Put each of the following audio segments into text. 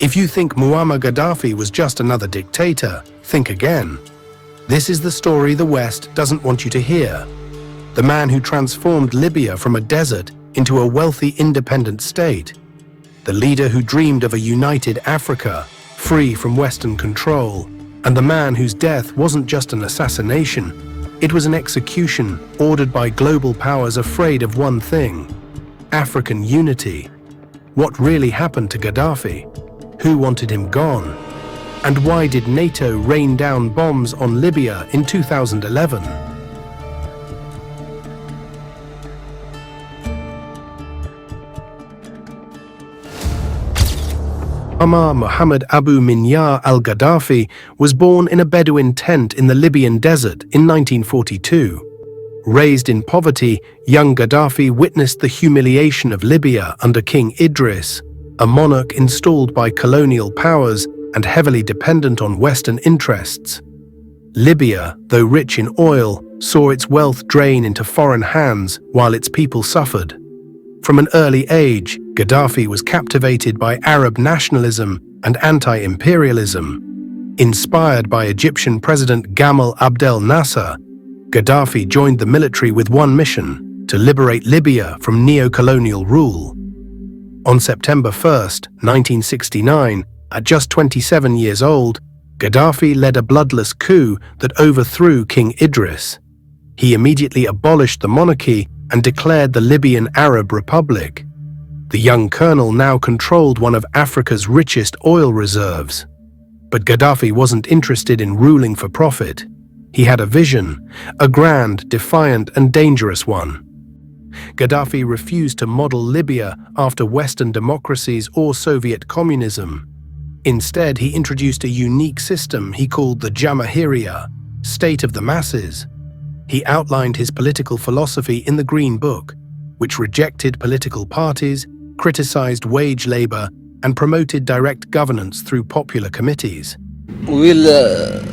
If you think Muammar Gaddafi was just another dictator, think again. This is the story the West doesn't want you to hear. The man who transformed Libya from a desert into a wealthy independent state. The leader who dreamed of a united Africa, free from Western control. And the man whose death wasn't just an assassination, it was an execution ordered by global powers afraid of one thing: African unity. What really happened to Gaddafi? Who wanted him gone? And why did NATO rain down bombs on Libya in 2011? Muhammad Abu Minyar al-Gaddafi was born in a Bedouin tent in the Libyan desert in 1942. Raised in poverty, young Gaddafi witnessed the humiliation of Libya under King Idris, a monarch installed by colonial powers and heavily dependent on Western interests. Libya, though rich in oil, saw its wealth drain into foreign hands while its people suffered. From an early age, Gaddafi was captivated by Arab nationalism and anti-imperialism. Inspired by Egyptian President Gamal Abdel Nasser, Gaddafi joined the military with one mission: to liberate Libya from neo-colonial rule. On September 1, 1969, at just 27 years old, Gaddafi led a bloodless coup that overthrew King Idris. He immediately abolished the monarchy and declared the Libyan Arab Republic. The young colonel now controlled one of Africa's richest oil reserves. But Gaddafi wasn't interested in ruling for profit. He had a vision, a grand, defiant, and dangerous one. Gaddafi refused to model Libya after Western democracies or Soviet communism. Instead, he introduced a unique system he called the Jamahiriya, state of the masses. He outlined his political philosophy in the Green Book, which rejected political parties, criticized wage labor, and promoted direct governance through popular committees. We will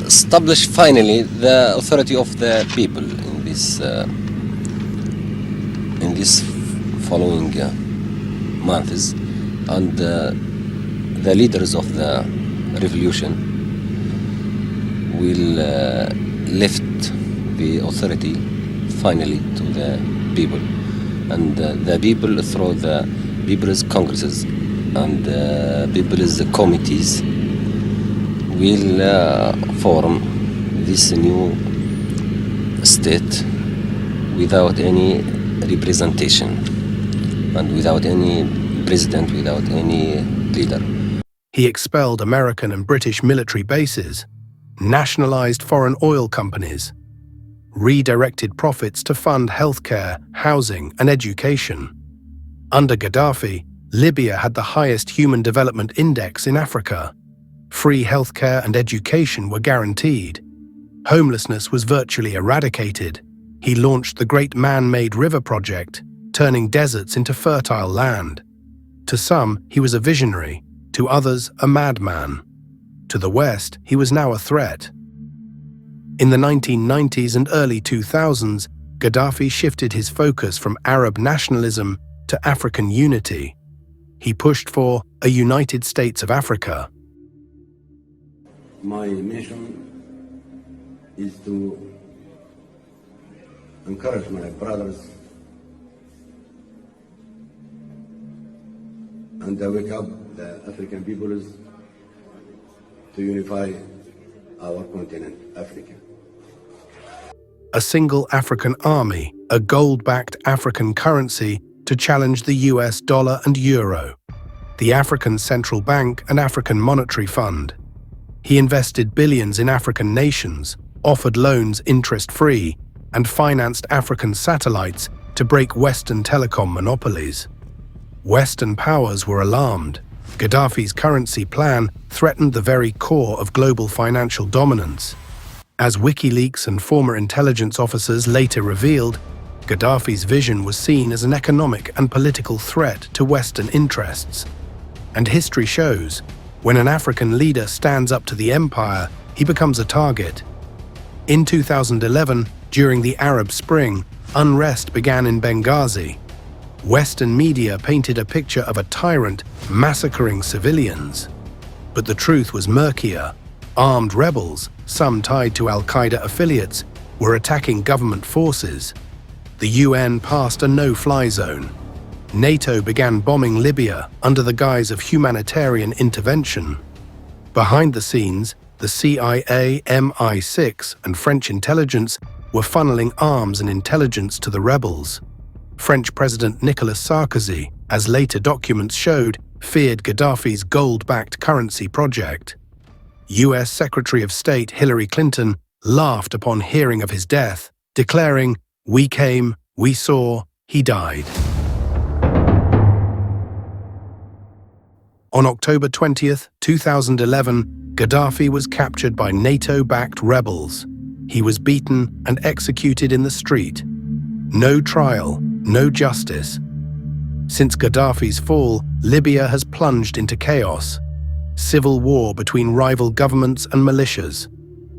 establish finally the authority of the people in this following months, and the leaders of the revolution will lift the authority finally to the people, and the people through the people's congresses and people's committees will form this new state without any representation and without any president, without any leader. He expelled American and British military bases, nationalized foreign oil companies, redirected profits to fund healthcare, housing, and education. Under Gaddafi, Libya had the highest Human Development Index in Africa. Free healthcare and education were guaranteed. Homelessness was virtually eradicated. He launched the Great Man-Made River Project, turning deserts into fertile land. To some, he was a visionary. To others, a madman. To the West, he was now a threat. In the 1990s and early 2000s, Gaddafi shifted his focus from Arab nationalism to African unity. He pushed for a United States of Africa. My mission is to encourage my brothers and wake up the African peoples to unify our continent, Africa. A single African army, a gold-backed African currency to challenge the US dollar and euro, the African Central Bank and African Monetary Fund. He invested billions in African nations, offered loans interest-free, and financed African satellites to break Western telecom monopolies. Western powers were alarmed. Gaddafi's currency plan threatened the very core of global financial dominance. As WikiLeaks and former intelligence officers later revealed, Gaddafi's vision was seen as an economic and political threat to Western interests. And history shows, when an African leader stands up to the empire, he becomes a target. In 2011, during the Arab Spring, unrest began in Benghazi. Western media painted a picture of a tyrant massacring civilians. But the truth was murkier. Armed rebels, some tied to Al-Qaeda affiliates, were attacking government forces. The UN passed a no-fly zone. NATO began bombing Libya under the guise of humanitarian intervention. Behind the scenes, the CIA, MI6, and French intelligence were funneling arms and intelligence to the rebels. French President Nicolas Sarkozy, as later documents showed, feared Gaddafi's gold-backed currency project. US Secretary of State Hillary Clinton laughed upon hearing of his death, declaring, "We came, we saw, he died." On October 20th, 2011, Gaddafi was captured by NATO-backed rebels. He was beaten and executed in the street. No trial, no justice. Since Gaddafi's fall, Libya has plunged into chaos. Civil war between rival governments and militias.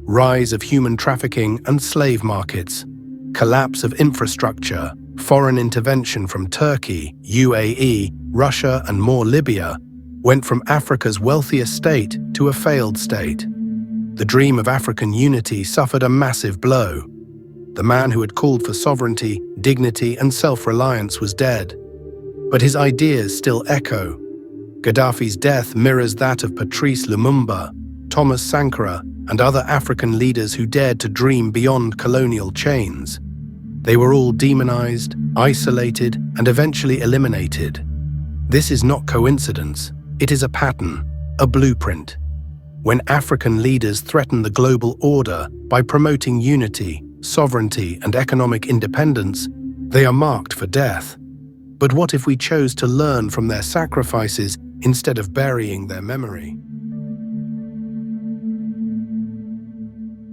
Rise of human trafficking and slave markets. Collapse of infrastructure. Foreign intervention from Turkey, UAE, Russia, and more. Libya went from Africa's wealthiest state to a failed state. The dream of African unity suffered a massive blow. The man who had called for sovereignty, dignity, and self-reliance was dead. But his ideas still echo. Gaddafi's death mirrors that of Patrice Lumumba, Thomas Sankara, and other African leaders who dared to dream beyond colonial chains. They were all demonized, isolated, and eventually eliminated. This is not coincidence. It is a pattern, a blueprint. When African leaders threaten the global order by promoting unity, sovereignty, and economic independence, they are marked for death. But what if we chose to learn from their sacrifices instead of burying their memory?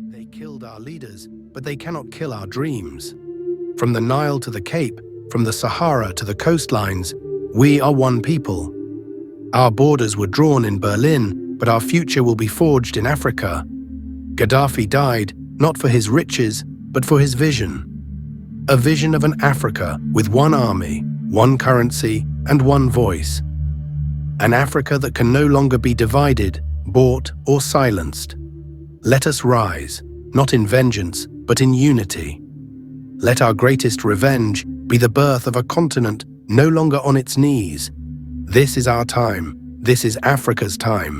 They killed our leaders, but they cannot kill our dreams. From the Nile to the Cape, from the Sahara to the coastlines, we are one people. Our borders were drawn in Berlin, but our future will be forged in Africa. Gaddafi died not for his riches, but for his vision. A vision of an Africa with one army, one currency, and one voice. An Africa that can no longer be divided, bought, or silenced. Let us rise, not in vengeance, but in unity. Let our greatest revenge be the birth of a continent no longer on its knees. This is our time. This is Africa's time.